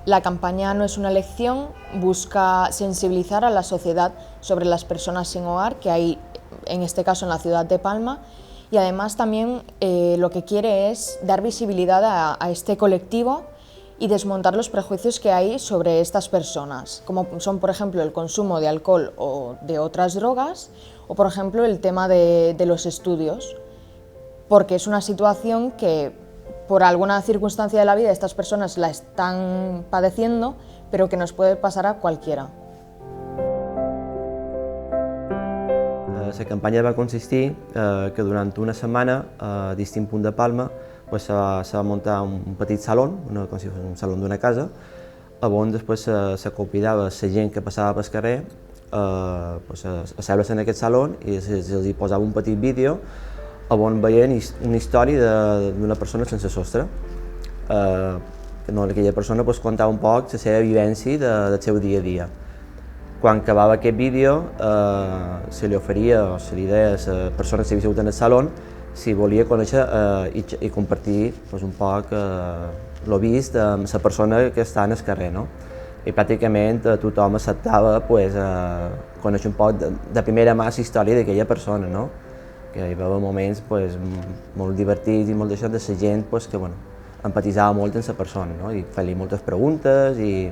La campaña No es una elección busca sensibilizar a la sociedad sobre las personas sin hogar que hay, en este caso en la ciudad de Palma, y además también lo que quiere es dar visibilidad a este colectivo y desmontar los prejuicios que hay sobre estas personas, como son, por ejemplo, el consumo de alcohol o de otras drogas, o, por ejemplo, el tema de los estudios, porque es una situación que, por alguna circunstancia de la vida, estas personas la están padeciendo, pero que nos puede pasar a cualquiera. La campanya va consistir que durant una setmana a distints punts de Palma se va muntar un petit saló, com si fos un saló d'una casa, on després se convidava la gent que passava pel carrer a seure's en aquest saló i se'ls posava un petit vídeo on veien una història d'una persona sense sostre. Aquella persona contava un poc la seva vivència del seu dia a dia. Quan acabava aquest vídeo, se li oferia o se li deia a la persona que s'havia sigut en el saló si volia conèixer i compartir un poc el vist amb la persona que està en el carrer. I pràcticament tothom acceptava conèixer un poc de primera mà la història d'aquella persona, que hi va haver moments molt divertits i molt d'això de la gent que empatitzava molt amb la persona i feia-li moltes preguntes i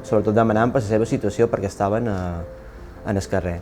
sobretot demanant per la seva situació perquè estaven en el carrer.